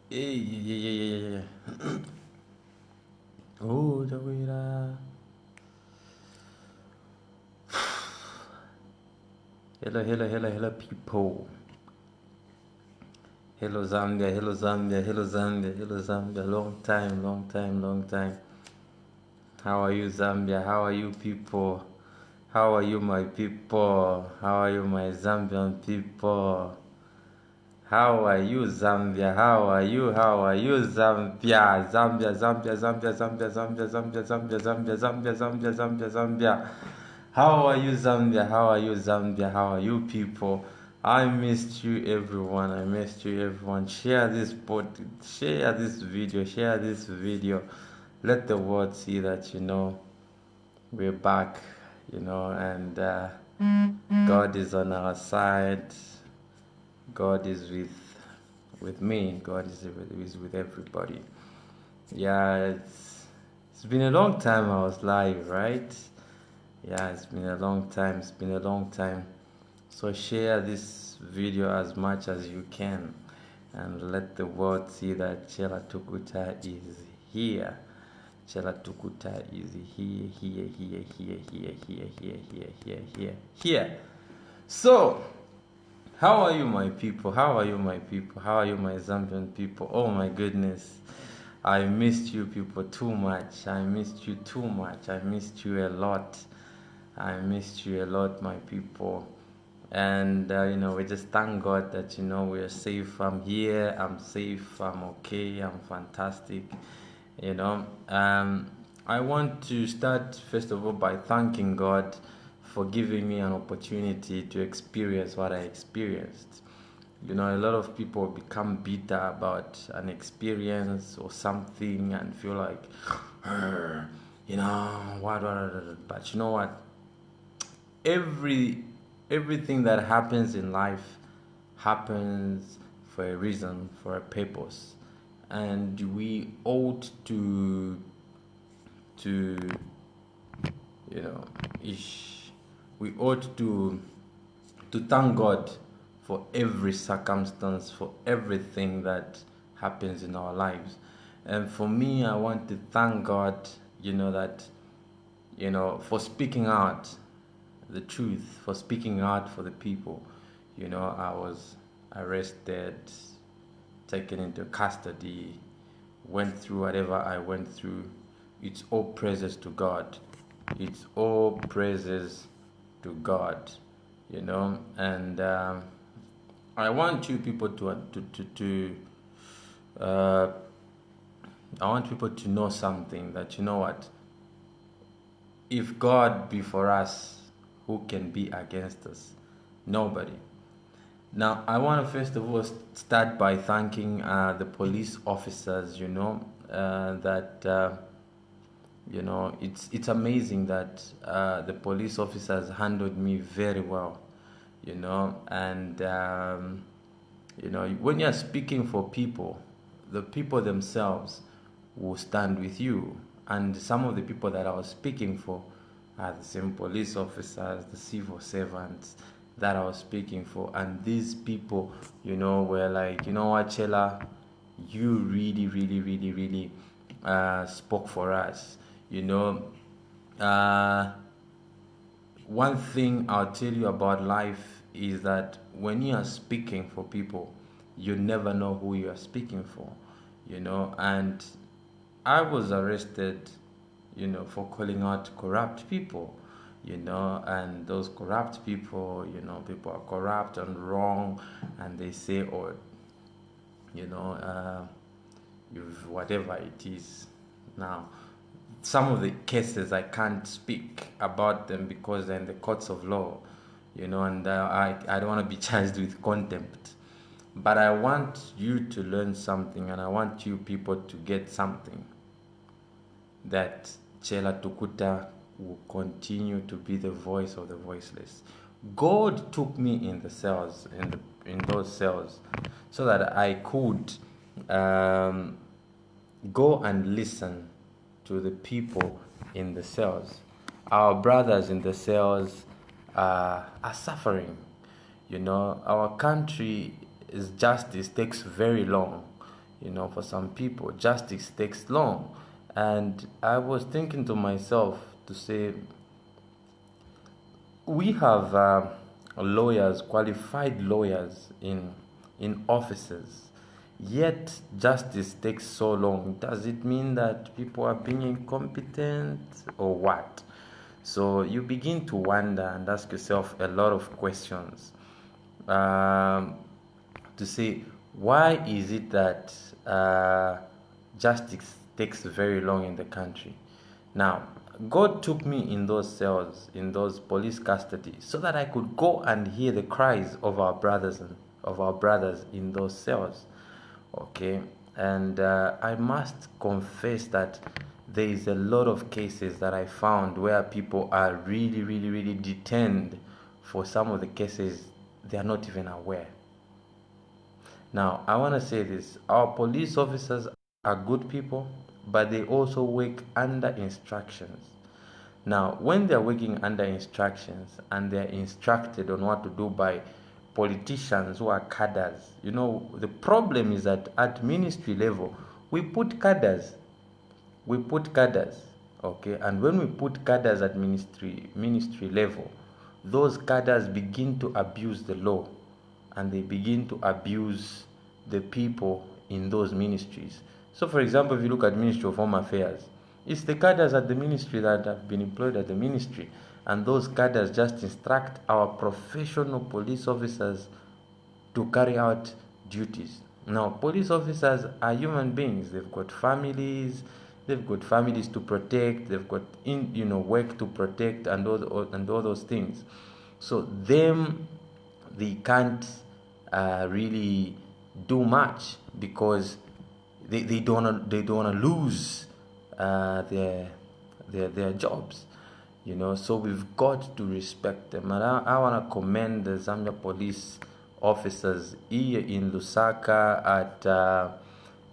Yeah. Oh, Jawira. Hello, people. Hello, Zambia. Long time. How are you, Zambia? How are you, people? How are you, my people? How are you, my Zambian people? How are you, Zambia? How are you? Zambia? Zambia. How are you, Zambia? How are you, people? I missed you, everyone. Share this video. Let the world see that we're back, and God is on our side. God is with me. God is with everybody. Yeah, it's been a long time I was live, right? Yeah, it's been a long time. So share this video as much as you can and let the world see that Chellah Tukuta is here. Chellah Tukuta is here. So, how are you, my people? How are you, my Zambian people? Oh my goodness. I missed you people too much. I missed you a lot. My people. And we just thank God that we're safe. I'm here, I'm safe, I'm okay, I'm fantastic. I want to start first of all by thanking God for giving me an opportunity to experience what I experienced. A lot of people become bitter about an experience or something and feel like, but you know what? Everything that happens in life happens for a reason, for a purpose, and we ought to we ought to thank God for every circumstance, for everything that happens in our lives. And for me, I want to thank God, for speaking out the truth, for speaking out for the people. I was arrested, taken into custody, went through whatever I went through. It's all praises to God. It's all praises to God, and I want you people I want people to know something, that what, if God be for us, who can be against us? Nobody. Now, I want to first of all start by thanking the police officers. It's amazing that the police officers handled me very well. And when you're speaking for people, the people themselves will stand with you. And some of the people that I was speaking for are the same police officers, the civil servants that I was speaking for. And these people, were like, what, Chellah, you really spoke for us. One thing I'll tell you about life is that when you are speaking for people, you never know who you are speaking for, and I was arrested, for calling out corrupt people, and those corrupt people, people are corrupt and wrong, and they say, oh, you've whatever it is. Now, some of the cases I can't speak about them because they're in the courts of law, and I don't want to be charged with contempt. But I want you to learn something, and I want you people to get something, that Chellah Tukuta will continue to be the voice of the voiceless. God took me in the cells, in those cells, so that I could go and listen to the people in the cells. Our brothers in the cells are suffering. Our country's justice takes very long. For some people, justice takes long. And I was thinking to myself to say, we have lawyers, qualified lawyers in offices, yet justice takes so long. Does it mean that people are being incompetent or what? So you begin to wonder and ask yourself a lot of questions, to say, why is it that justice takes very long in the country? Now, God took me in those cells, in those police custody, so that I could go and hear the cries of our brothers in those cells. Okay, and I must confess that there is a lot of cases that I found where people are really, really, really detained for some of the cases they are not even aware. Now, I want to say this: our police officers are good people, but they also work under instructions. Now, when they're working under instructions and they're instructed on what to do by politicians who are cadres, the problem is that at ministry level, we put cadres. Okay? And when we put cadres at ministry level, those cadres begin to abuse the law, and they begin to abuse the people in those ministries. So, for example, if you look at Ministry of Home Affairs, it's the cadres at the ministry that have been employed at the ministry, and those cadres just instruct our professional police officers to carry out duties. Now, police officers are human beings. They've got families. They've got families to protect. They've got work to protect, and all those things. So they can't really do much, because they don't want to lose their jobs. So we've got to respect them. And I want to commend the Zambia police officers here in Lusaka at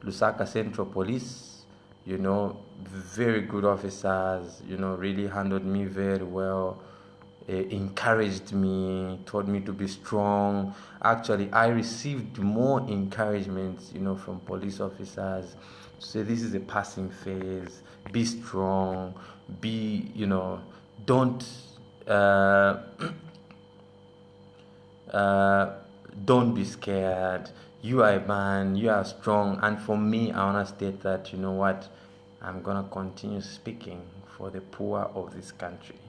Lusaka Central Police. Very good officers. Really handled me very well. Encouraged me, told me to be strong. Actually, I received more encouragement, from police officers. Say, this is a passing phase. Be strong. Don't don't be scared. You are a man. You are strong. And for me, I want to state that, I'm gonna continue speaking for the poor of this country.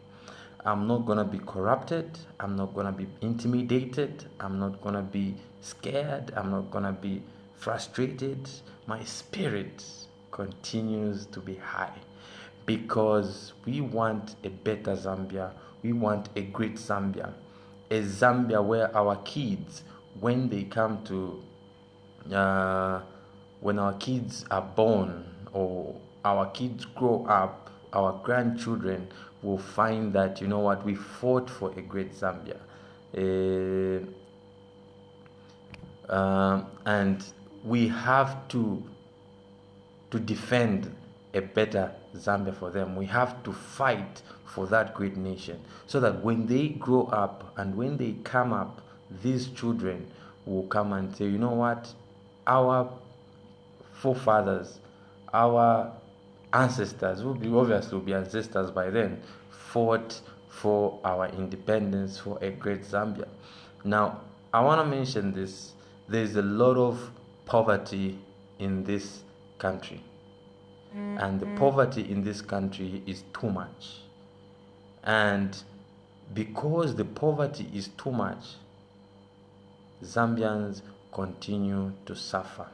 I'm not going to be corrupted. I'm not going to be intimidated. I'm not going to be scared. I'm not going to be frustrated. My spirit continues to be high, because we want a better Zambia. We want a great Zambia. A Zambia where our kids, when they come to, when our kids are born, or our kids grow up, our grandchildren will find that, we fought for a great Zambia. And we have to defend a better Zambia for them. We have to fight for that great nation, so that when they grow up and when they come up, these children will come and say, our forefathers, our ancestors, will be ancestors by then, fought for our independence, for a great Zambia. Now, I want to mention this. There's a lot of poverty in this country, and the poverty in this country is too much. And because the poverty is too much, Zambians continue to suffer.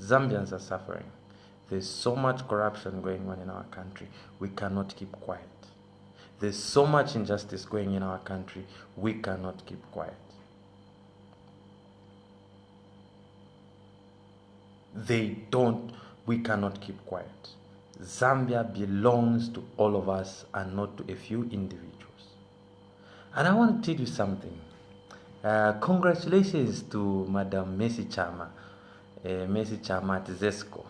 Zambians are suffering. There's so much corruption going on in our country. We cannot keep quiet. There's so much injustice going in our country. We cannot keep quiet. We cannot keep quiet. Zambia belongs to all of us and not to a few individuals. And I want to tell you something. Congratulations to Madam Mercy Chama at ZESCO,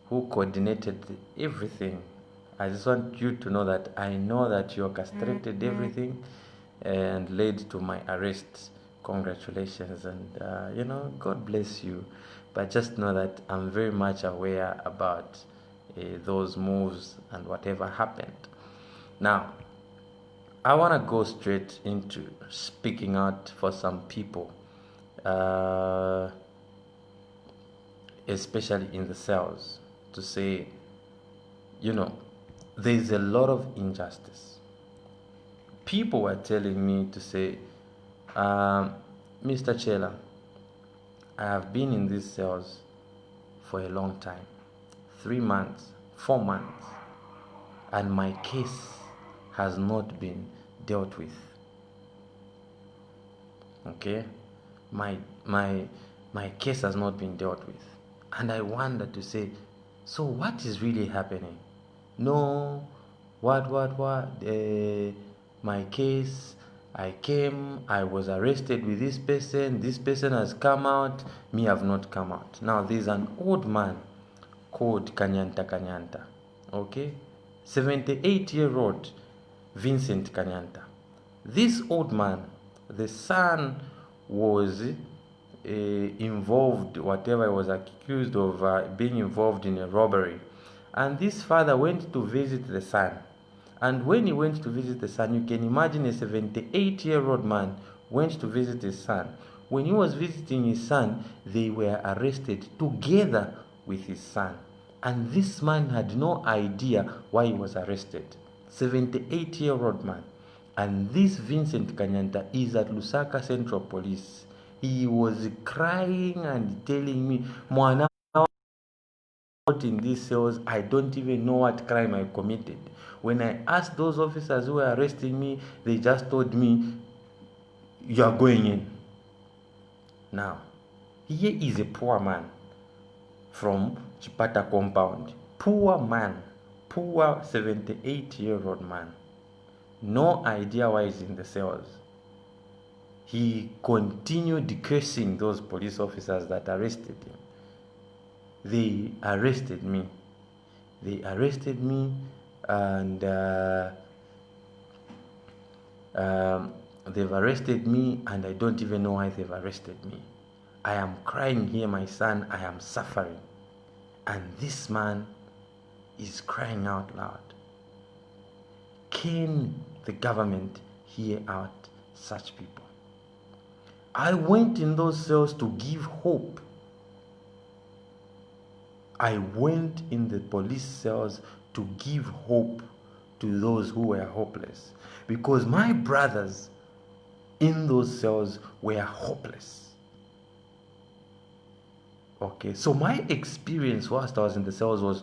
who coordinated everything. I just want you to know that I know that you orchestrated everything and led to my arrest. congratulations, and God bless you. But just know that I'm very much aware about those moves and whatever happened. Now, I want to go straight into speaking out for some people, especially in the cells, to say, there's a lot of injustice. People were telling me to say, Mr. Chellah, I have been in these cells for a long time, 3 months, 4 months, and my case has not been dealt with. Okay, my case has not been dealt with, and I wonder to say, so what is really happening? No, what? My case, I came, I was arrested with this person has come out, me have not come out. Now there's an old man called Kanyanta, okay, 78-year-old Vincent Kanyanta. This old man, the son was involved, whatever he was accused of, being involved in a robbery. And this father went to visit the son. And when he went to visit the son, you can imagine a 78-year-old man went to visit his son. When he was visiting his son, they were arrested together with his son. And this man had no idea why he was arrested. 78-year-old man. And this Vincent Kanyanta is at Lusaka Central Police. He was crying and telling me, Mwana, in these cells, I don't even know what crime I committed. When I asked those officers who were arresting me, they just told me, you are going in. Now, here is a poor man from Chipata compound. Poor man, poor 78-year-old man. No idea why he's in the cells. He continued cursing those police officers that arrested him. They arrested me. And they've arrested me, and I don't even know why they've arrested me. I am crying here, my son, I am suffering. And this man is crying out loud. Can the government hear out such people? I went in those cells to give hope. I went in the police cells to give hope to those who were hopeless, because my brothers in those cells were hopeless. Okay, so my experience whilst I was in the cells was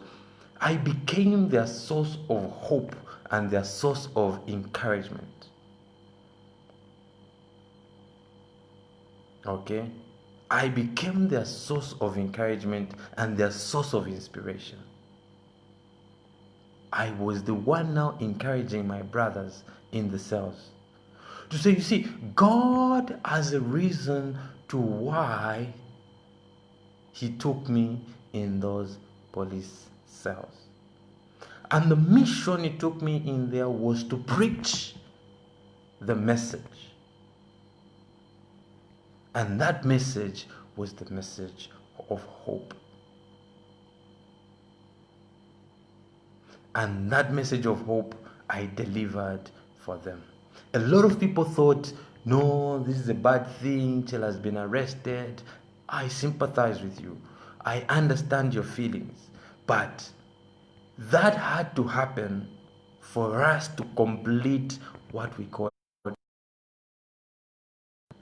I became their source of hope and their source of encouragement. Okay, I became their source of encouragement and their source of inspiration. I was the one now encouraging my brothers in the cells to say, you see, God has a reason to why He took me in those police cells. And the mission He took me in there was to preach the message. And that message was the message of hope. And that message of hope I delivered for them. A lot of people thought, no, this is a bad thing, Chellah has been arrested. I sympathize with you. I understand your feelings. But that had to happen for us to complete what we call.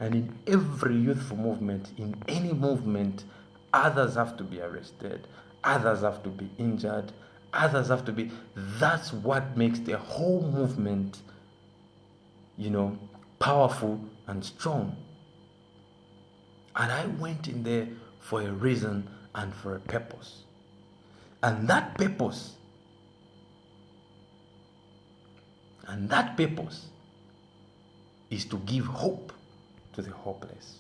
And in every youthful movement, in any movement, others have to be arrested, others have to be injured, others have to be. That's what makes the whole movement, powerful and strong. And I went in there for a reason and for a purpose. And that purpose is to give hope to the hopeless.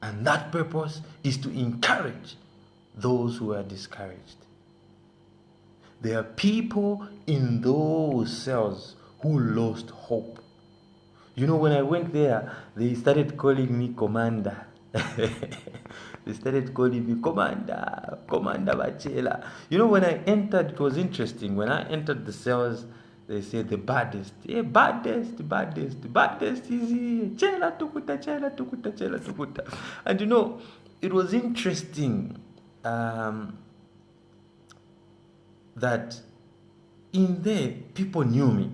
And that purpose is to encourage those who are discouraged. There are people in those cells who lost hope. You know, when I went there, they started calling me Commander. They started calling me Commander, Commander Chellah. You know, when I entered, it was interesting. When I entered the cells, they said the baddest. Yeah, baddest is here. Chellah Tukuta, Chellah Tukuta, Chellah Tukuta. And you know, it was interesting that in there, people knew me.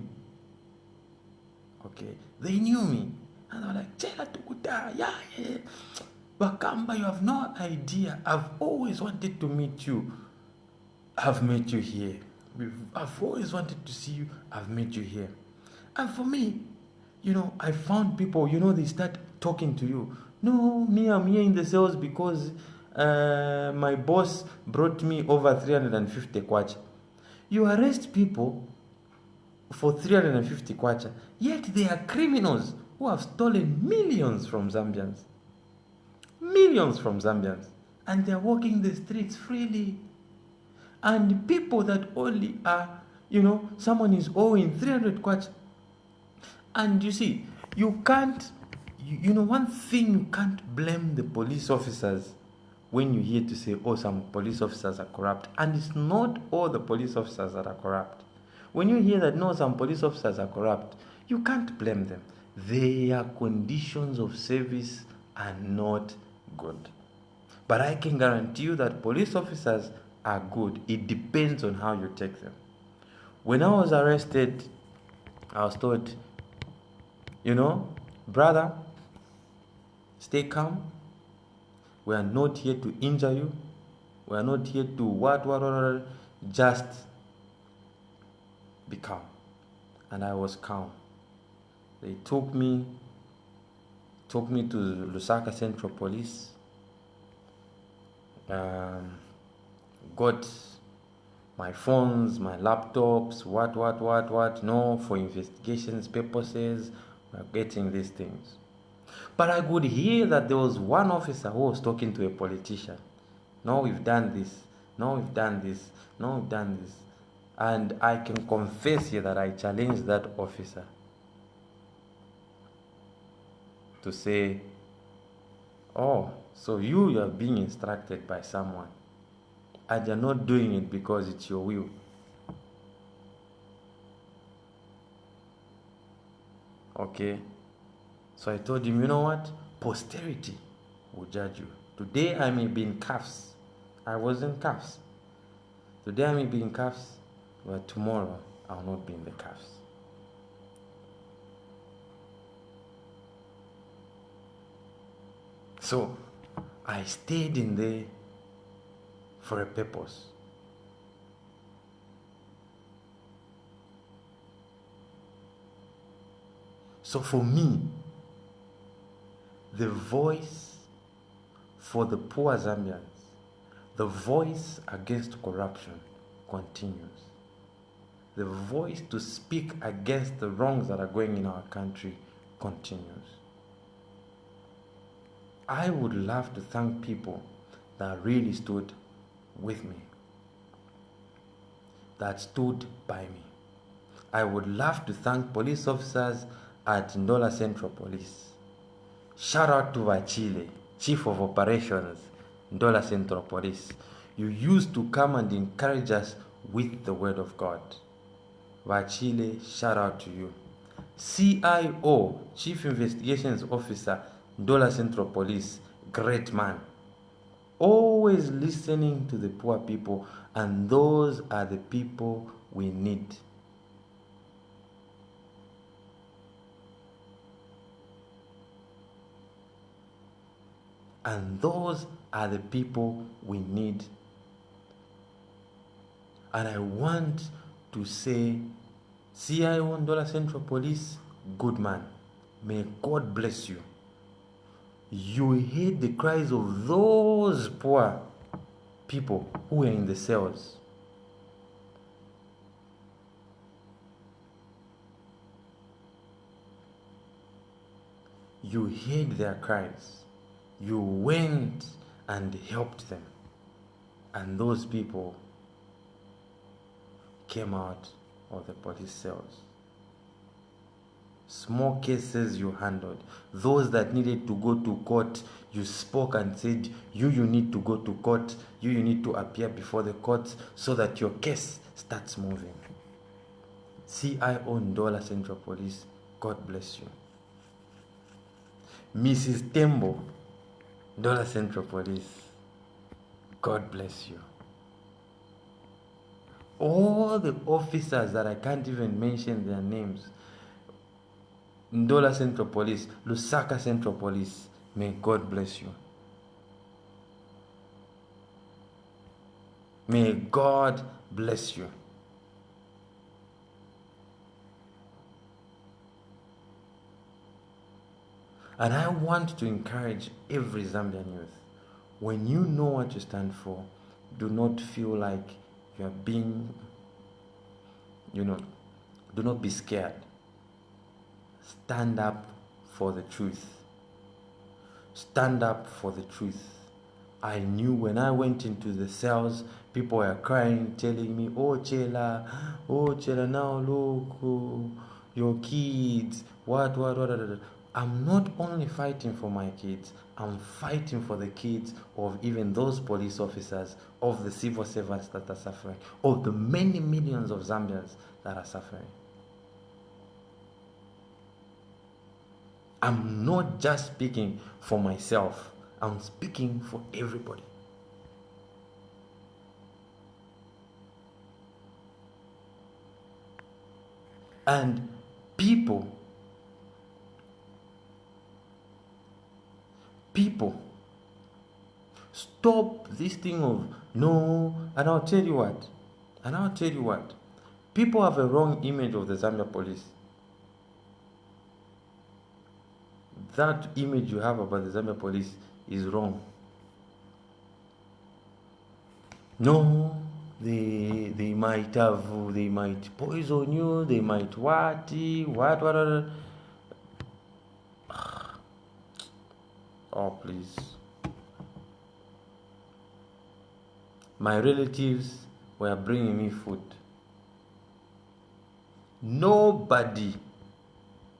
Okay, they knew me. And they were like, Chellah Tukuta, yeah. Bakamba, you have no idea. I've always wanted to meet you. I've met you here. I've always wanted to see you. I've met you here. And for me, you know, I found people, you know, they start talking to you. No, me, I'm here in the cells because my boss brought me over 350 kwacha. You arrest people for 350 kwacha, yet they are criminals who have stolen millions from Zambians. Millions from Zambians. And they're walking the streets freely. And people that only are, you know, someone is owing 300 kwacha. And you see, you can't, you know, one thing you can't blame the police officers when you hear to say, oh, some police officers are corrupt. And it's not all the police officers that are corrupt. When you hear that, no, some police officers are corrupt, you can't blame them. Their conditions of service are not good. But I can guarantee you that police officers are good. It depends on how you take them. When I was arrested, I was told, you know, brother, stay calm. We are not here to injure you. We are not here to what, just be calm. And I was calm. They took me to Lusaka Central Police. Got my phones, my laptops, what, no, for investigations purposes, we're getting these things. But I could hear that there was one officer who was talking to a politician. No, we've done this. No, we've done this. No, we've done this. And I can confess here that I challenged that officer to say, oh, so you are being instructed by someone and you're not doing it because it's your will. Okay? So I told him, you know what? Posterity will judge you. Today I may be in cuffs. I was in cuffs. Today I may be in cuffs, but tomorrow I will not be in the cuffs. So I stayed in there for a purpose. So for me, the voice for the poor Zambians, the voice against corruption continues. The voice to speak against the wrongs that are going in our country continues. I would love to thank people that really stood with me, that stood by me. I would love to thank police officers at Ndola Central Police. Shout out to Vachile, Chief of Operations, Ndola Central Police. You used to come and encourage us with the word of God. Vachile, shout out to you. CIO, Chief Investigations Officer, Ndola Central Police, great man. Always listening to the poor people, and those are the people we need. And those are the people we need. And I want to say, CIO Ndola Central Police, good man. May God bless you. You heard the cries of those poor people who were in the cells. You heard their cries. You went and helped them. And those people came out of the police cells. Small cases you handled. Those that needed to go to court, you spoke and said, you need to go to court. You need to appear before the court so that your case starts moving. CIO Ndola Central Police, God bless you. Mrs. Tembo, Ndola Central Police, God bless you. All the officers that I can't even mention their names, Ndola Central Police, Lusaka Central Police, may God bless you. May God bless you. And I want to encourage every Zambian youth, when you know what you stand for, do not feel like you are being, do not be scared. Stand up for the truth. Stand up for the truth. I knew when I went into the cells, people were crying, telling me, oh Chellah, now look, your kids, what. I'm not only fighting for my kids, I'm fighting for the kids of even those police officers, of the civil servants that are suffering, of the many millions of Zambians that are suffering. I'm not just speaking for myself, I'm speaking for everybody. And people, stop this thing of no, and I'll tell you what, people have a wrong image of the Zambia police. That image you have about the Zambia police is wrong. No, they might poison you, they might what. Oh, please. My relatives were bringing me food. Nobody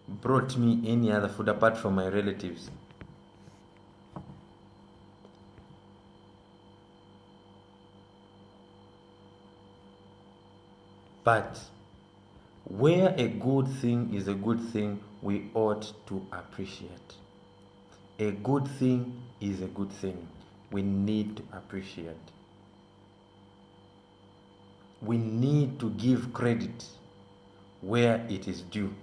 brought me any other food apart from my relatives. But where a good thing is a good thing, we ought to appreciate. A good thing is a good thing. We need to appreciate. We need to give credit where it is due.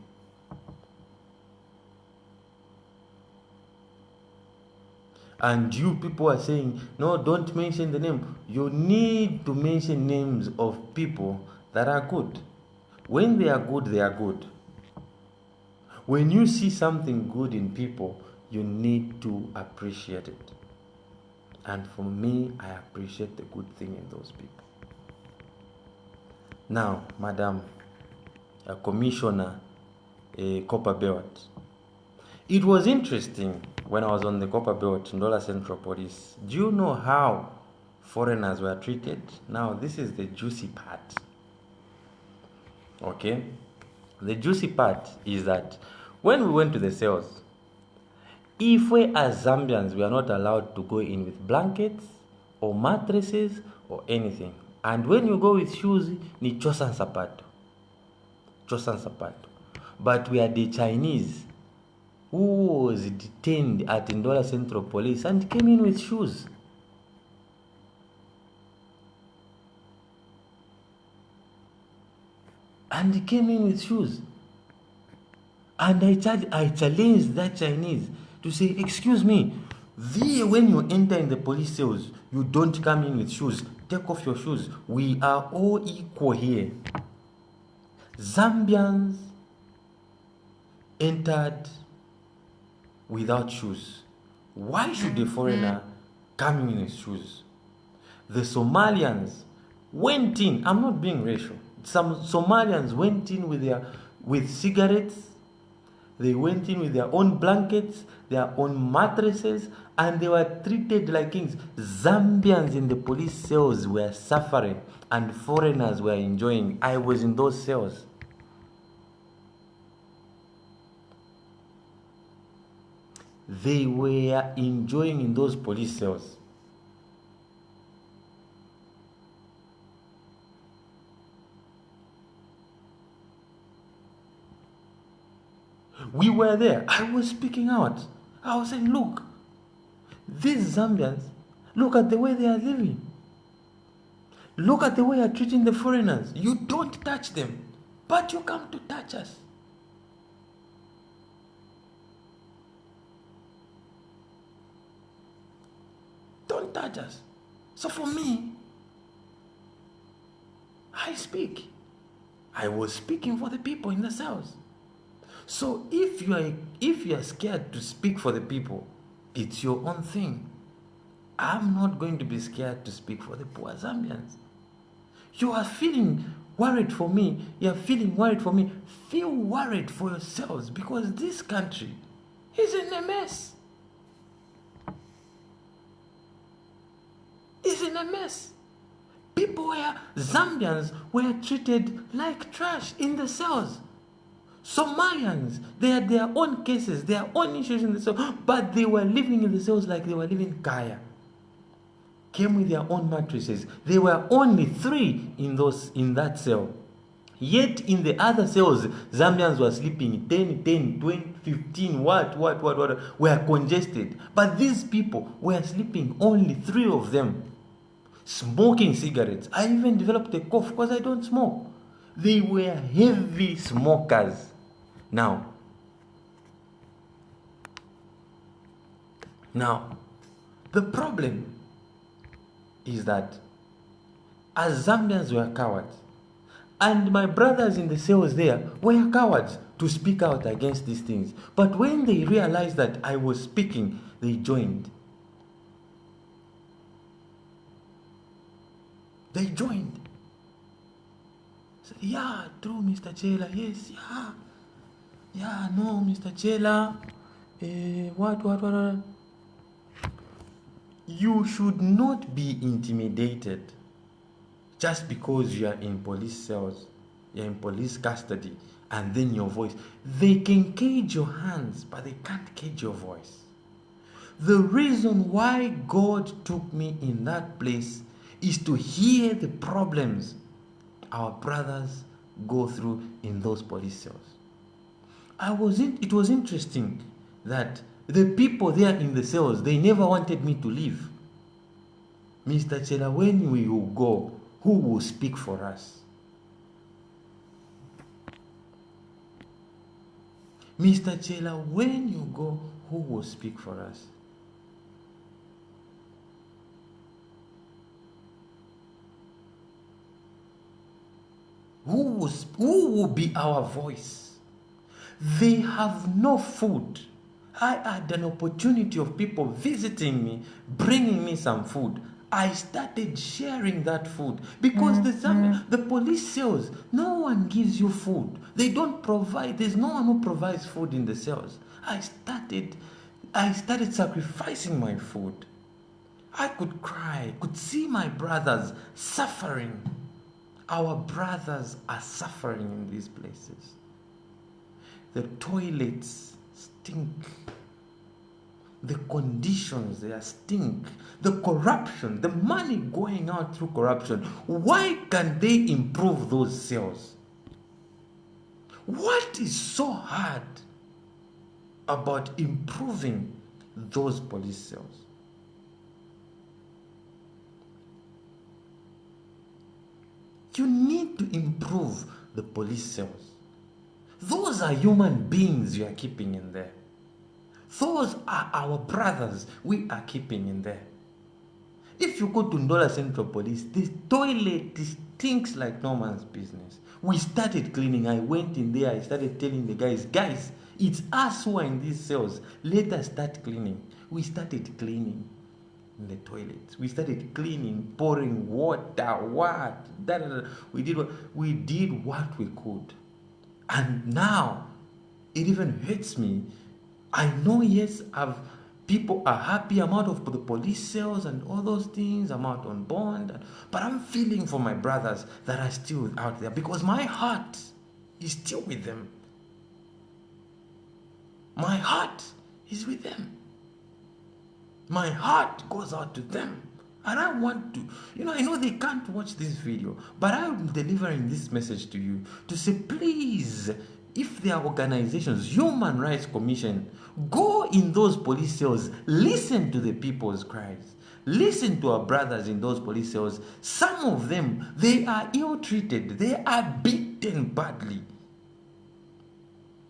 And you people are saying, no, don't mention the name. You need to mention names of people that are good. When they are good, they are good. When you see something good in people, you need to appreciate it. And for me, I appreciate the good thing in those people. Now, Madam Commissioner Copper Belt, it was interesting when I was on the Copper Belt, Ndola Central Police. Do you know how foreigners were treated? Now, this is the juicy part. Okay? The juicy part is that when we went to the cells, if we as Zambians were not allowed to go in with blankets or mattresses or anything, and when you go with shoes, ni chosan sapato. But we are the Chinese who was detained at Ndola Central Police and came in with shoes. And he came in with shoes. And I challenged that Chinese to say, excuse me, when you enter in the police cells, you don't come in with shoes. Take off your shoes. We are all equal here. Zambians entered without shoes. Why should a foreigner come in with shoes? The Somalians went in. I'm not being racial. Some Somalians went in with cigarettes. They went in with their own blankets, their own mattresses, and they were treated like kings. Zambians in the police cells were suffering, and foreigners were enjoying. I was in those cells. they were enjoying in those police cells. We were there. I was speaking out. I was saying, look, these Zambians, look at the way they are living. Look at the way they are treating the foreigners. You don't touch them, but you come to touch us. Don't touch us. So for me, I speak. I was speaking for the people in the cells. So if you are scared to speak for the people, it's your own thing. I'm not going to be scared to speak for the poor Zambians. You are feeling worried for me. You are feeling worried for me. Feel worried for yourselves, because this country is in a mess. It's in a mess. Zambians were treated like trash in the cells. Somalians, they had their own cases, their own issues in the cells, but they were living in the cells like they were living in Kaya. Came with their own mattresses. There were only 3 in that cell. Yet in the other cells, Zambians were sleeping 10, 20, 15, what, were congested. But these people were sleeping, only 3 of them, smoking cigarettes. I even developed a cough because I don't smoke. They were heavy smokers. Now, the problem is that as Zambians were cowards, and my brothers in the cells there were cowards to speak out against these things. But when they realized that I was speaking, they joined. They joined. Said, yeah, true, Mr. Chellah. Yes, yeah. Yeah, no, Mr. Chellah. What? You should not be intimidated just because you are in police cells, you're in police custody, and then your voice. They can cage your hands, but they can't cage your voice. The reason why God took me in that place is to hear the problems our brothers go through in those police cells. It was interesting that the people there in the cells, they never wanted me to leave. Mr. Chellah, when we will go, who will speak for us? Mr. Chellah, when you go, who will speak for us? Who will be our voice? They have no food. I had an opportunity of people visiting me, bringing me some food. I started sharing that food because the police cells, no one gives you food. They don't provide. There's no one who provides food in the cells. I started sacrificing my food. I could cry, could see my brothers suffering. Our brothers are suffering in these places. The toilets stink. The conditions there stink. The corruption, the money going out through corruption. Why can't they improve those cells? What is so hard about improving those police cells? You need to improve the police cells. Those are human beings you are keeping in there. Those are our brothers we are keeping in there. If you go to Ndola Central Police, this toilet stinks like no man's business. We started cleaning. I went in there. I started telling the guys, it's us who are in these cells. Let us start cleaning. We started cleaning in the toilets. We started cleaning, pouring water, We did what we could. And now, it even hurts me. I know, yes, people are happy. I'm out of the police cells and all those things. I'm out on bond. But I'm feeling for my brothers that are still out there because my heart is still with them. My heart is with them. My heart goes out to them. And I want to, I know they can't watch this video, but I'm delivering this message to you to say, please, if there are organizations, Human Rights Commission, go in those police cells, listen to the people's cries. Listen to our brothers in those police cells. Some of them, they are ill-treated. They are beaten badly.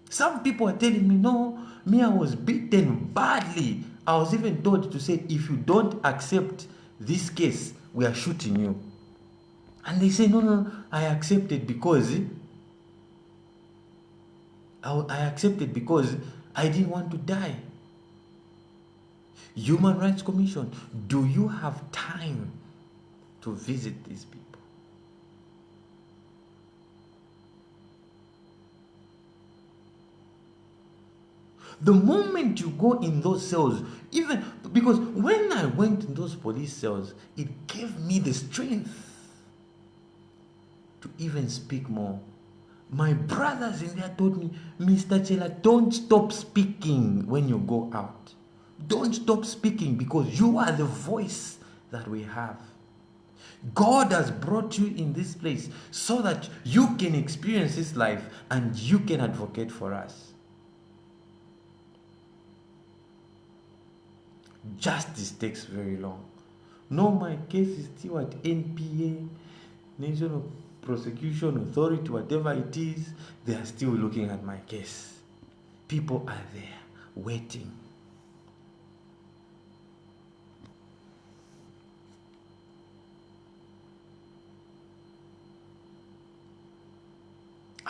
Some people are telling me, no, me, I was beaten badly. I was even told to say, if you don't accept this case, we are shooting you. And they say, no, I accepted because I didn't want to die. Human Rights Commission, do you have time to visit these people? The moment you go in those cells, even because when I went in those police cells, it gave me the strength to even speak more. My brothers in there told me, Mr. Chellah, don't stop speaking when you go out. Don't stop speaking because you are the voice that we have. God has brought you in this place so that you can experience His life and you can advocate for us. Justice takes very long. No, my case is still at NPA, National Prosecution Authority, whatever it is, they are still looking at my case. People are there waiting.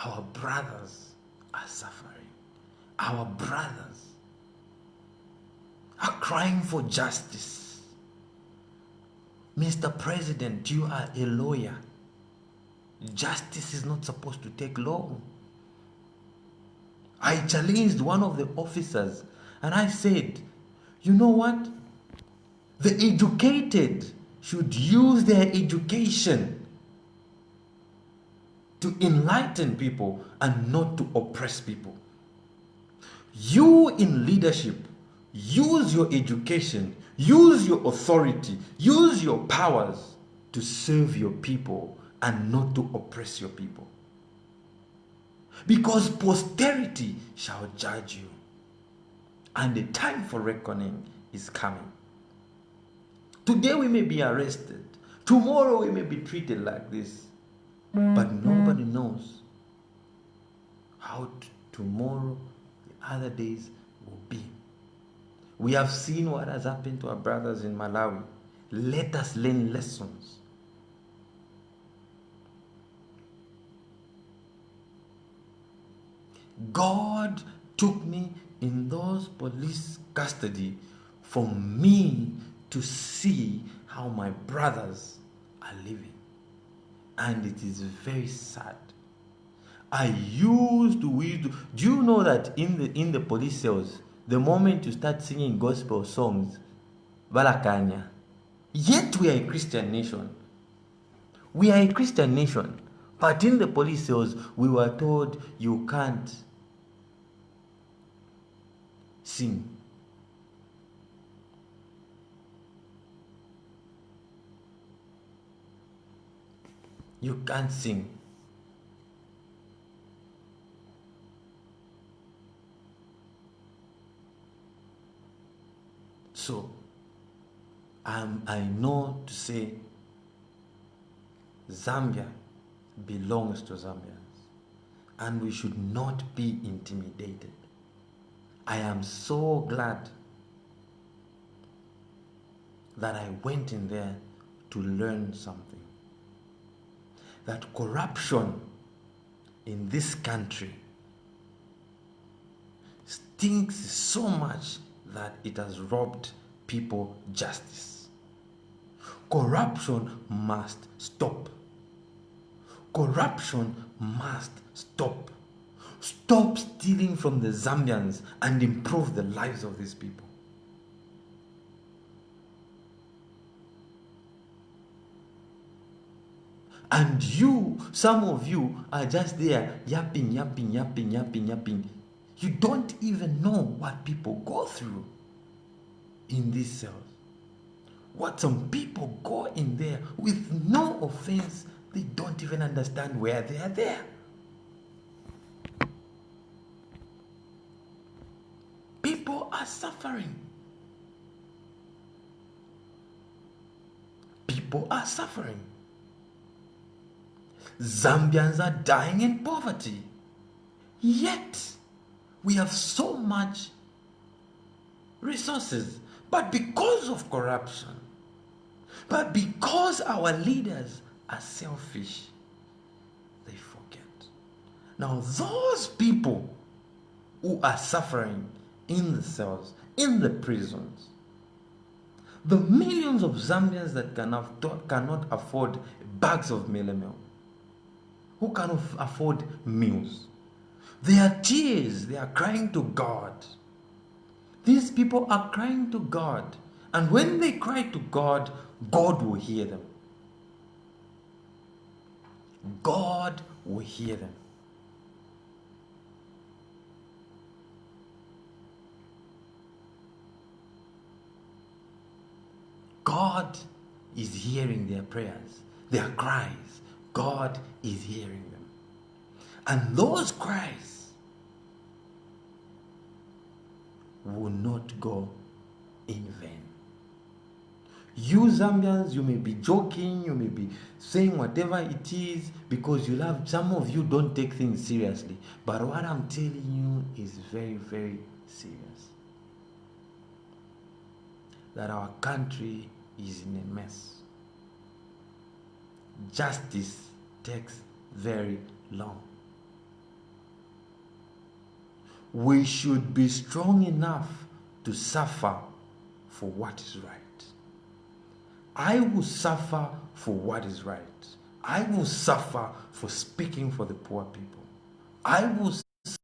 Our brothers are suffering. Our brothers are crying for justice. Mr. President, you are a lawyer. Justice is not supposed to take long. I challenged one of the officers and I said, you know what? The educated should use their education to enlighten people and not to oppress people. You in leadership, use your education, use your authority, use your powers to serve your people and not to oppress your people. Because posterity shall judge you. And the time for reckoning is coming. Today we may be arrested. Tomorrow we may be treated like this. But nobody knows how tomorrow, the other days will be. We have seen what has happened to our brothers in Malawi. Let us learn lessons. God took me in those police custody for me to see how my brothers are living. And it is very sad. I used to, do you know that in the police cells, the moment you start singing gospel songs, Balakanya, yet we are a Christian nation. We are a Christian nation. But in the police cells, we were told you can't sing. You can't sing. So, I know to say Zambia belongs to Zambians and we should not be intimidated. I am so glad that I went in there to learn something. That corruption in this country stinks so much that it has robbed people justice. Corruption must stop. Corruption must stop. Stop stealing from the Zambians and improve the lives of these people. And you, some of you are just there yapping. You don't even know what people go through in these cells. What some people go in there with no offense, they don't even understand where they are there. People are suffering. People are suffering. Zambians are dying in poverty. Yet, we have so much resources. But because of corruption, but because our leaders are selfish, they forget. Now, those people who are suffering in the cells, in the prisons, the millions of Zambians that cannot afford bags of meal, who cannot afford meals, their tears, they are crying to God. These people are crying to God. And when they cry to God, God will hear them. God will hear them. God is hearing their prayers, their cries. God is hearing them. And those cries will not go in vain. You Zambians, you may be joking, you may be saying whatever it is because you love. Some of you don't take things seriously. But what I'm telling you is very, very serious. That our country is in a mess. Justice takes very long. We should be strong enough to suffer for what is right. I will suffer for what is right. I will suffer for speaking for the poor people. I will suffer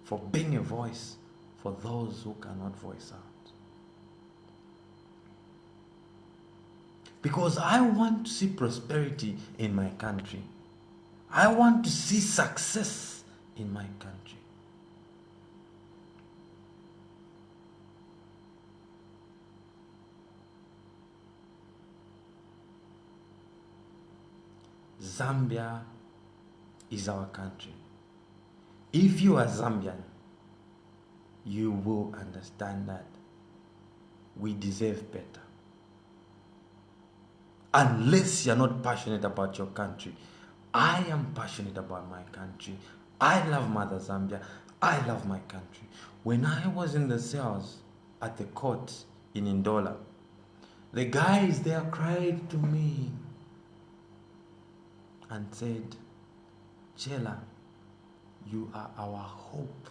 for being a voice for those who cannot voice out. Because I want to see prosperity in my country. I want to see success in my country. Zambia is our country. If you are Zambian, you will understand that we deserve better. Unless you're not passionate about your country. I am passionate about my country. I love Mother Zambia. I love my country. When I was in the cells at the court in Ndola, the guys there cried to me and said, Chellah, you are our hope.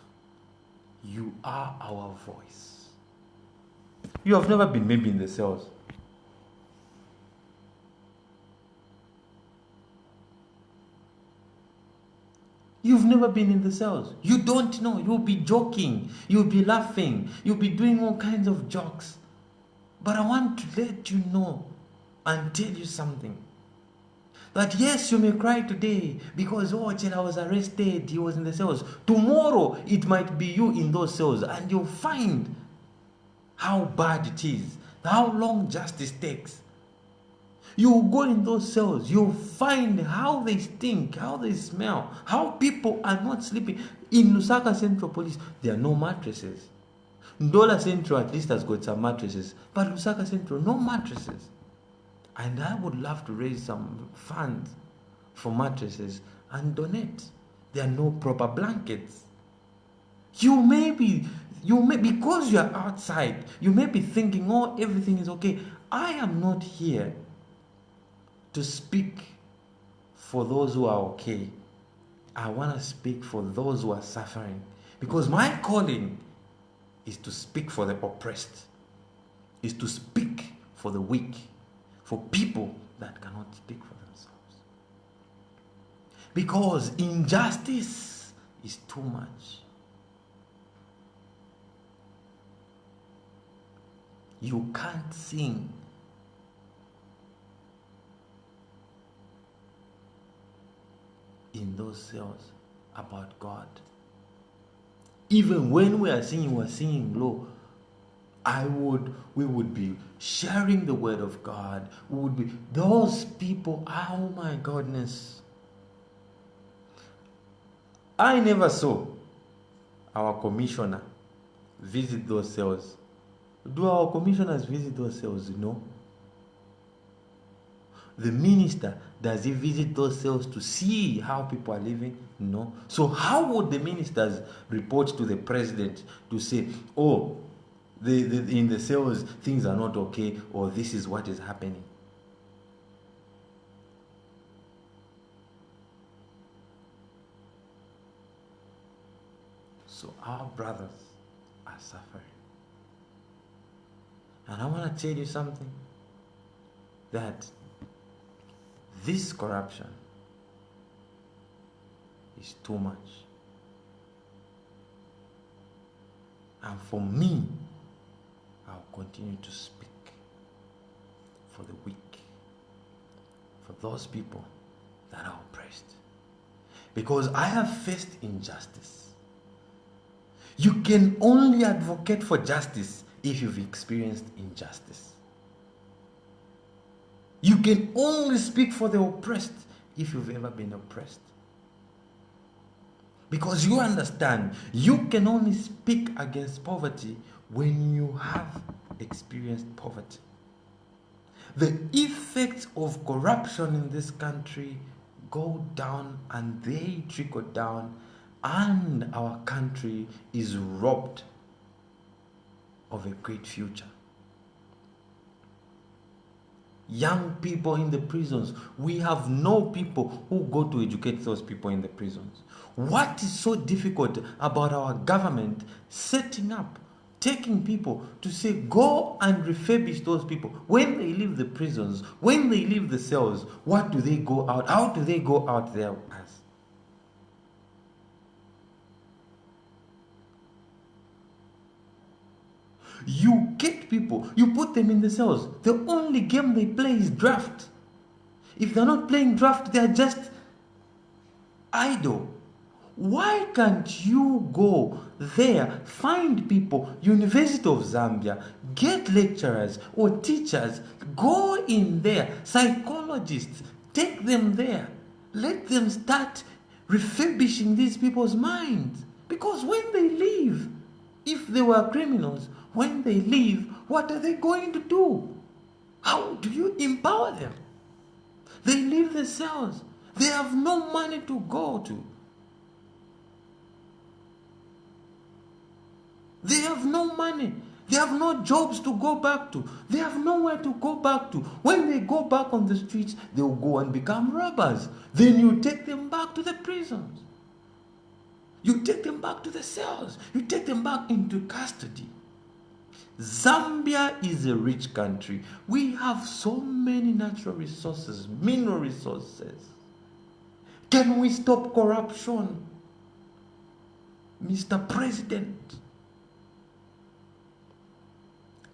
You are our voice. You have never been maybe in the cells. You've never been in the cells. You don't know. You'll be joking. You'll be laughing. You'll be doing all kinds of jokes. But I want to let you know and tell you something. That yes, you may cry today because, oh, Chellah was arrested. He was in the cells. Tomorrow, it might be you in those cells. And you'll find how bad it is. How long justice takes. You go in those cells, you'll find how they stink, how they smell, how people are not sleeping. In Lusaka Central Police, there are no mattresses. Ndola Central at least has got some mattresses, but Lusaka Central, no mattresses. And I would love to raise some funds for mattresses and donate. There are no proper blankets. Because you are outside, you may be thinking, oh, everything is okay. I am not here to speak for those who are okay. I want to speak for those who are suffering. Because my calling is to speak for the oppressed, is to speak for the weak, for people that cannot speak for themselves. Because injustice is too much. You can't sing in those cells about God. Even when we're singing low, we would be sharing the word of God. We would be, those people, oh my goodness. I never saw our commissioner visit those cells. Do our commissioners visit those cells? No. The minister, does he visit those cells to see how people are living? No. So how would the ministers report to the president to say, oh, in the cells things are not okay, or this is what is happening? So our brothers are suffering. And I want to tell you something, that this corruption is too much. And for me, I'll continue to speak for the weak, for those people that are oppressed. Because I have faced injustice. You can only advocate for justice if you've experienced injustice. You can only speak for the oppressed if you've ever been oppressed. Because you understand, you can only speak against poverty when you have experienced poverty. The effects of corruption in this country go down and they trickle down, and our country is robbed of a great future. Young people in the prisons, we have no people who go to educate those people in the prisons. What is so difficult about our government setting up, taking people to say, go and refurbish those people? When they leave the prisons, when they leave the cells, what do they go out? How do they go out there as? You get people, you put them in the cells. The only game they play is draft. If they're not playing draft, they're just idle. Why can't you go there, find people, University of Zambia, get lecturers or teachers, go in there, psychologists, take them there. Let them start refurbishing these people's minds. Because when they leave, if they were criminals, when they leave, what are they going to do? How do you empower them? They leave the cells. They have no money to go to. They have no money. They have no jobs to go back to. They have nowhere to go back to. When they go back on the streets, they will go and become robbers. Then you take them back to the prisons. You take them back to the cells. You take them back into custody. Zambia is a rich country. We have so many natural resources, mineral resources. Can we stop corruption? Mr. President,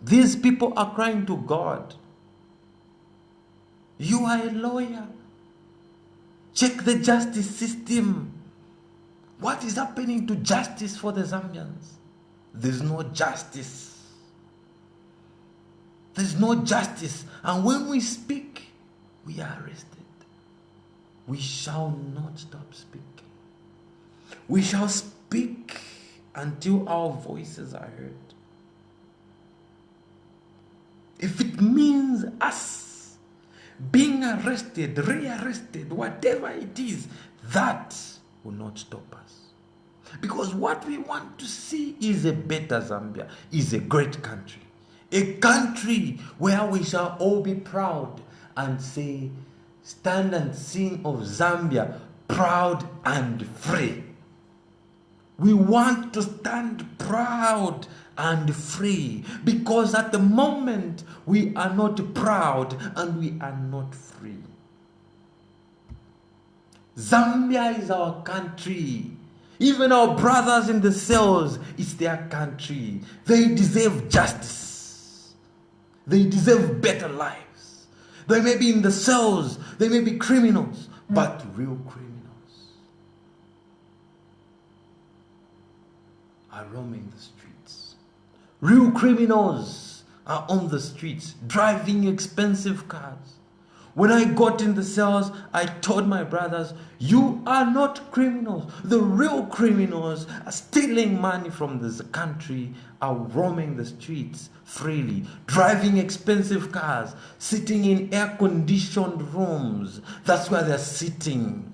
these people are crying to God. You are a lawyer. Check the justice system. What is happening to justice for the Zambians? There's no justice. There's no justice. And when we speak, we are arrested. We shall not stop speaking. We shall speak until our voices are heard. If it means us being arrested, rearrested, whatever it is, that will not stop us. Because what we want to see is a better Zambia, is a great country. A country where we shall all be proud and say, stand and sing of Zambia, proud and free. We want to stand proud and free, because at the moment we are not proud and we are not free. Zambia is our country. Even our brothers in the cells, it's their country. They deserve justice. They deserve better lives. They may be in the cells, they may be criminals, but real criminals. are roaming the streets. Real criminals are on the streets, driving expensive cars. When I got in the cells, I told my brothers, you are not criminals. The real criminals are stealing money from this country, are roaming the streets freely, driving expensive cars, sitting in air-conditioned rooms. That's where they're sitting.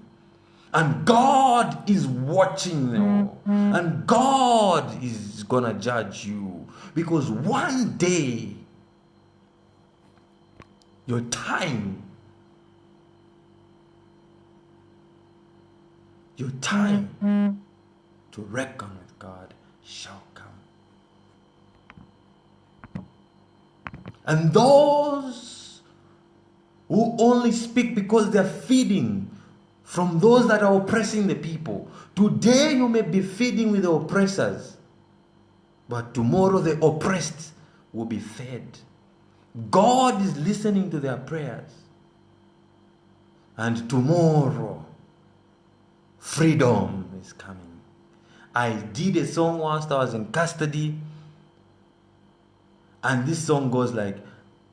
And God is watching them. And God is gonna judge you. Because one day, your time to reckon with God shall come. And those who only speak because they're feeding from those that are oppressing the people. Today you may be feeding with the oppressors, but tomorrow the oppressed will be fed. God is listening to their prayers. And tomorrow, freedom is coming. I did a song whilst I was in custody, and this song goes like,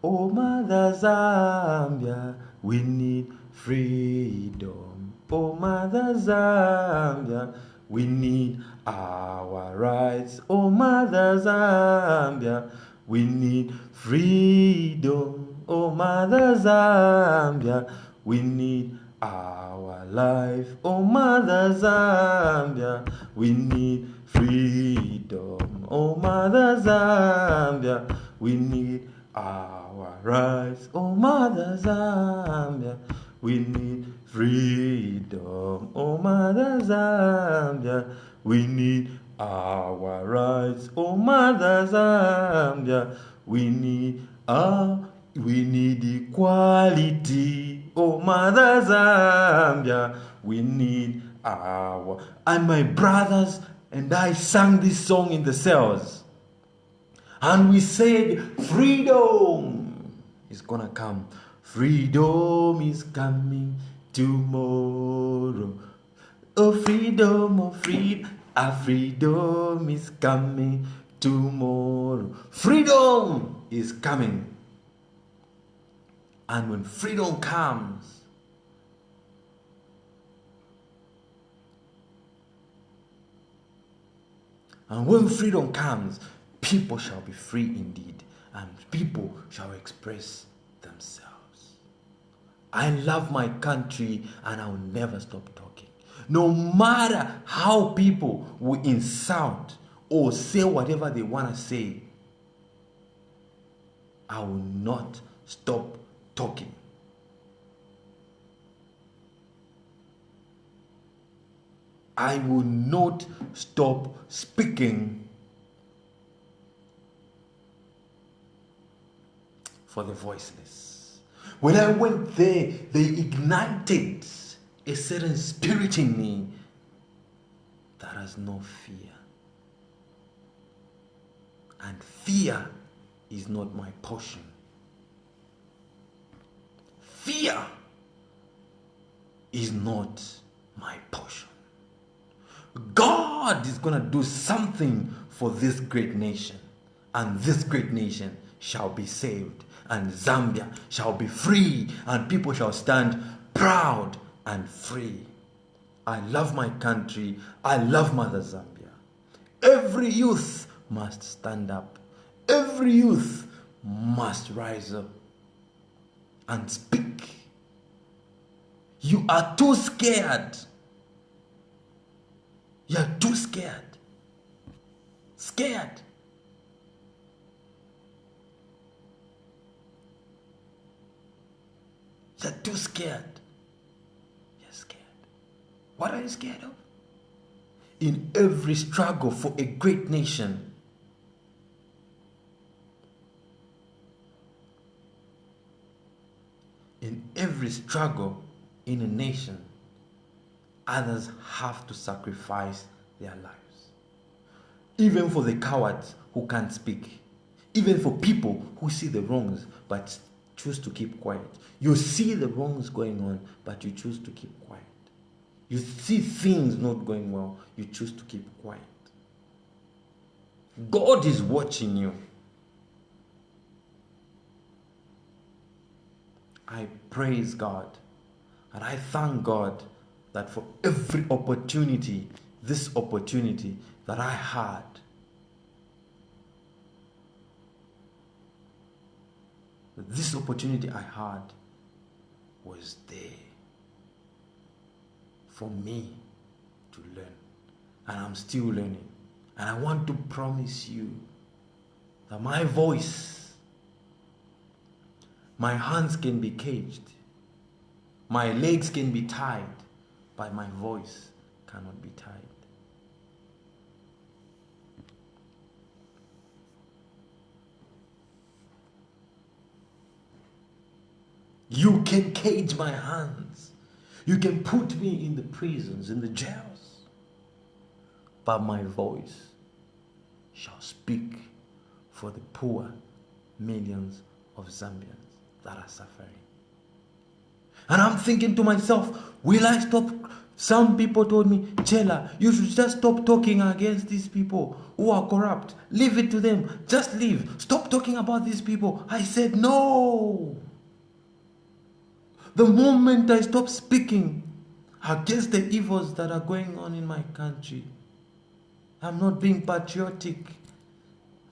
oh Mother Zambia, we need freedom. Oh Mother Zambia, we need our rights. Oh Mother Zambia, we need freedom. Oh Mother Zambia, we need our life. Oh Mother Zambia, we need freedom. Oh Mother Zambia, we need our rights. Oh Mother Zambia, we need freedom. Oh Mother Zambia, we need our rights. Oh Mother Zambia, we need equality. Oh Mother Zambia, we need our. And my brothers and I sang this song in the cells, and we said, freedom is gonna come. Freedom is coming tomorrow. Oh freedom, oh freedom, freedom is coming tomorrow. Freedom is coming. And when freedom comes, people shall be free indeed, and people shall express themselves. I love my country, and I'll never stop talking. No matter how people will insult or say whatever they want to say, I will not stop talking. I will not stop speaking for the voiceless. When I went there, they ignited a certain spirit in me that has no fear. And fear is not my portion. Fear is not my portion. God is going to do something for this great nation, and this great nation shall be saved, and Zambia shall be free, and people shall stand proud and free. I love my country. I love Mother Zambia. Every youth must stand up. Every youth must rise up and speak. You are too scared. You are too scared. Scared. You're too scared. You're scared. What are you scared of? In every struggle for a great nation, in every struggle in a nation, others have to sacrifice their lives. Even for the cowards who can't speak. Even for people who see the wrongs but choose to keep quiet. You see the wrongs going on, but you choose to keep quiet. You see things not going well, you choose to keep quiet. God is watching you. I praise God and I thank God that for every opportunity, this opportunity that I had, this opportunity I had was there for me to learn. And I'm still learning. And I want to promise you that my voice, my hands can be caged, my legs can be tied, but my voice cannot be tied. You can cage my hands. You can put me in the prisons, in the jails. But my voice shall speak for the poor millions of Zambians that are suffering. And I'm thinking to myself, will I stop? Some people told me, Chellah, you should just stop talking against these people who are corrupt. Leave it to them. Just leave. Stop talking about these people. I said, no. The moment I stop speaking against the evils that are going on in my country, I'm not being patriotic,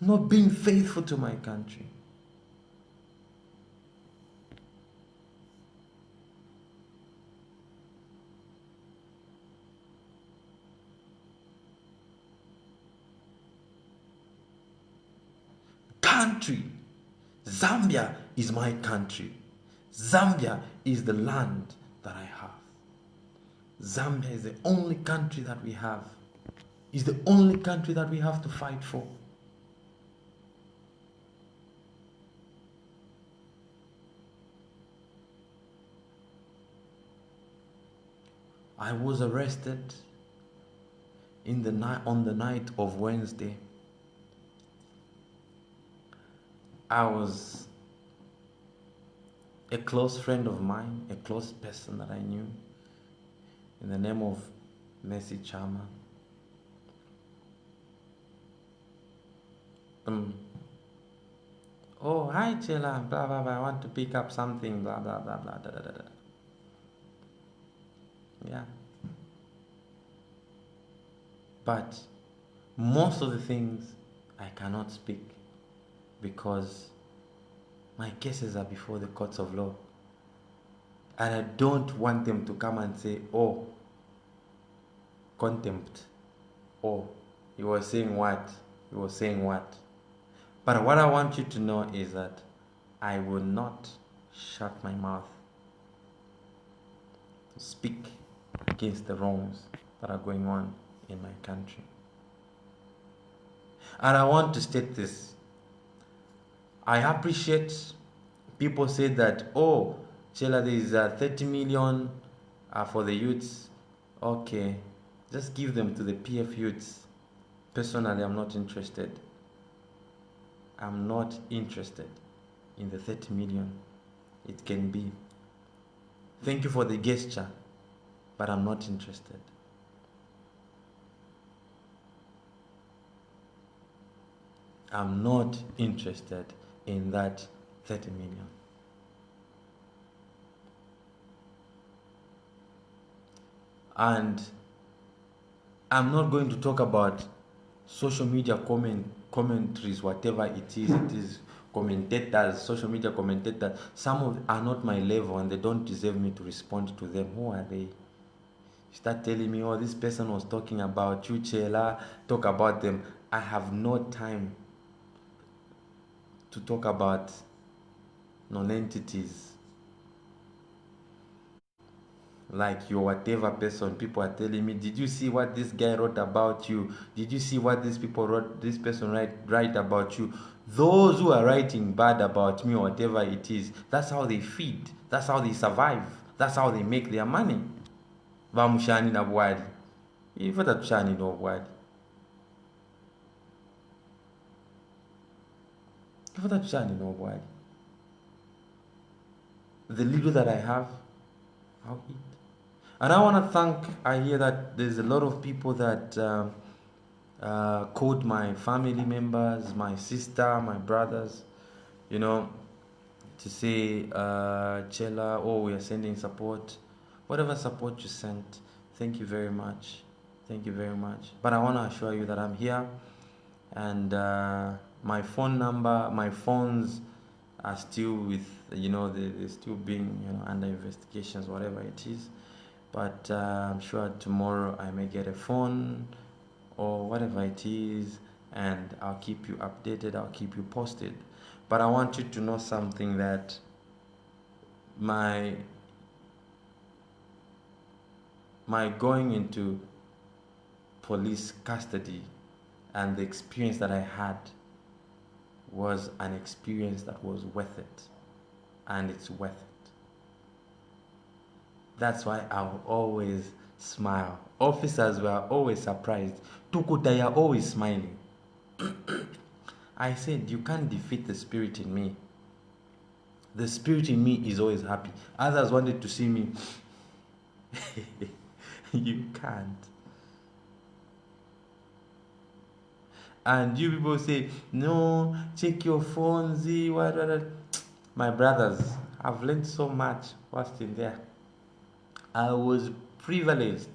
not being faithful to my country. Country. Zambia is my country. Zambia is the land that I have. Zambia is the only country that we have. Is the only country that we have to fight for. I was arrested on the night of Wednesday. I was a close friend of mine, a close person that I knew, in the name of Messi Chama. Oh, hi Chellah, blah blah blah, I want to pick up something, blah blah blah blah, da da da da. Yeah. But most of the things I cannot speak because my cases are before the courts of law. And I don't want them to come and say, oh, contempt. Oh, he was saying what? He was saying what? But what I want you to know is that I will not shut my mouth to speak against the wrongs that are going on in my country. And I want to state this. I appreciate people say that, oh, Chellah, there is 30 million for the youths. Okay, just give them to the PF youths. Personally, I'm not interested. I'm not interested in the 30 million. It can be. Thank you for the gesture, but I'm not interested. I'm not interested in that 30 million. And I'm not going to talk about social media commentaries, whatever it is commentators, social media commentators. Some of them are not my level and they don't deserve me to respond to them. Who are they? You start telling me, oh, this person was talking about you, Chellah, talk about them. I have no time to talk about non-entities like your whatever person. People are telling me, did you see what this guy wrote about you? Did you see what this person write about you? Those who are writing bad about me or whatever it is, that's how they feed, that's how they survive, that's how they make their money. Vamushani na bwali ifata tushani no bwali ifata tushani no bwali. The little that I have, I'll eat. And I want to thank, I hear that there's a lot of people that quote my family members, my sister, my brothers, you know, to say, Chellah, oh, we are sending support. Whatever support you sent, thank you very much. Thank you very much. But I want to assure you that I'm here, and my phone number, my phones are still with, they're still being, under investigations, whatever it is. But I'm sure tomorrow I may get a phone or whatever it is, and I'll keep you updated, I'll keep you posted. But I want you to know something, that my going into police custody and the experience that I had was an experience that was worth it, and it's worth it. That's why I'll always smile. Officers were always surprised. Tukuta, you're always smiling. I said, you can't defeat the spirit in me. The spirit in me is always happy. Others wanted to see me. You can't. And you people say, no, check your phones, what. My brothers, I've learned so much whilst in there. I was privileged.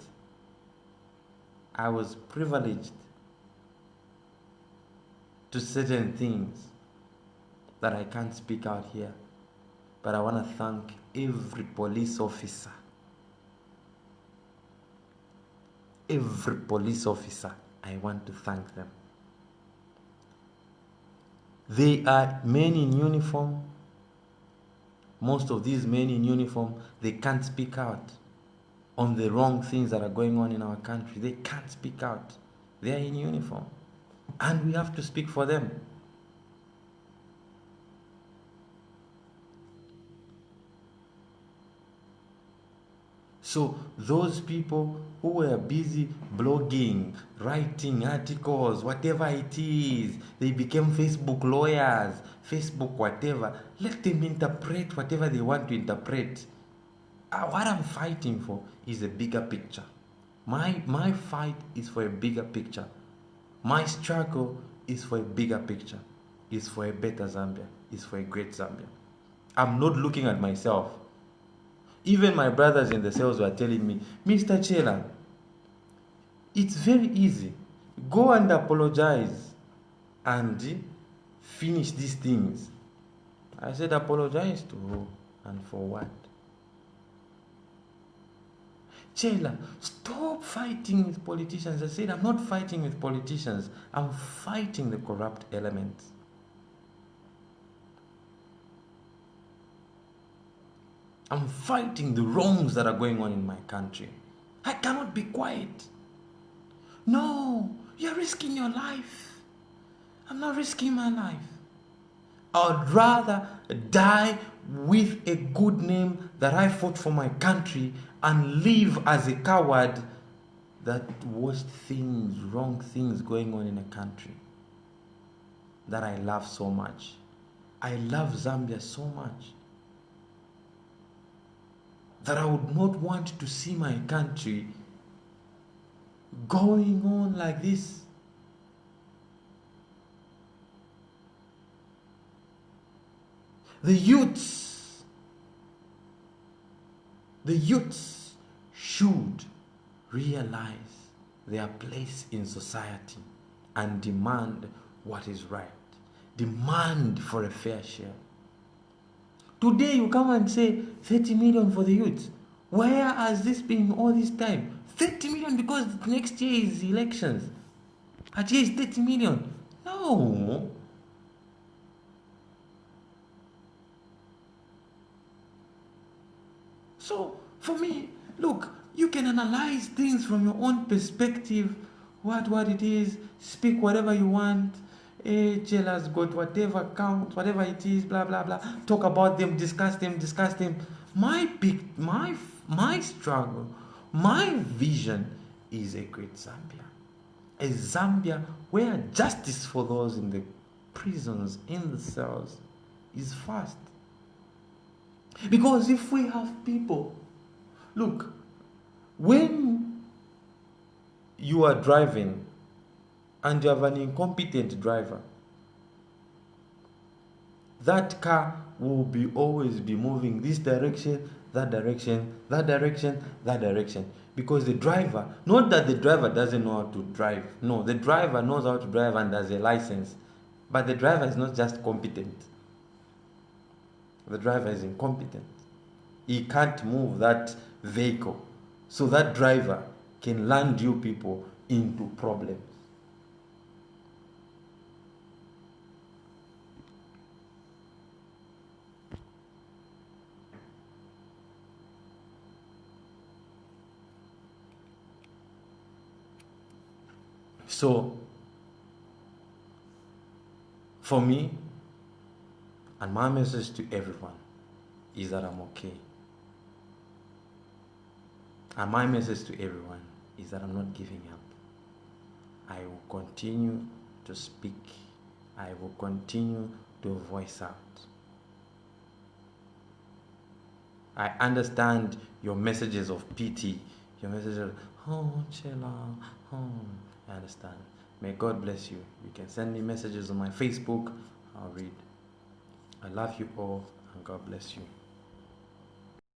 To certain things that I can't speak out here. But I want to thank every police officer. Every police officer, I want to thank them. They are men in uniform. Most of these men in uniform, they can't speak out on the wrong things that are going on in our country. They can't speak out. They are in uniform. And we have to speak for them. So those people who were busy blogging, writing articles, whatever it is, they became Facebook lawyers, Facebook whatever. Let them interpret whatever they want to interpret. What I'm fighting for is a bigger picture. My fight is for a bigger picture. My struggle is for a bigger picture. It's for a better Zambia. It's for a great Zambia. I'm not looking at myself. Even my brothers in the cells were telling me, Mr. Chellah, it's very easy. Go and apologize and finish these things. I said, apologize to who and for what? Chellah, stop fighting with politicians. I said, I'm not fighting with politicians. I'm fighting the corrupt elements. I'm fighting the wrongs that are going on in my country. I cannot be quiet. No, you're risking your life. I'm not risking my life. I'd rather die with a good name that I fought for my country and live as a coward that watched things, wrong things going on in a country that I love so much. I love Zambia so much that I would not want to see my country going on like this. The youths should realize their place in society and demand what is right. Demand for a fair share. Today you come and say 30 million for the youth. Where has this been all this time? 30 million because next year is elections. At year is 30 million. No. So, for me, look, you can analyze things from your own perspective, what it is, speak whatever you want. Chellah's got whatever count, whatever it is, blah, blah, blah. Talk about them, discuss them. My struggle, my vision is a great Zambia. A Zambia where justice for those in the prisons, in the cells, is fast. Because if we have people, look, when you are driving and you have an incompetent driver, that car will always be moving this direction, that direction, that direction, that direction. Because the driver, not that the driver doesn't know how to drive. No, the driver knows how to drive and has a license. But the driver is not just competent. The driver is incompetent. He can't move that vehicle. So that driver can land you people into problems. So, for me, and my message to everyone is that I'm okay. And my message to everyone is that I'm not giving up. I will continue to speak. I will continue to voice out. I understand your messages of pity, your messages of, oh, Chellah, oh, I understand. May God bless you. You can send me messages on my Facebook. I'll read. I love you all, and God bless you.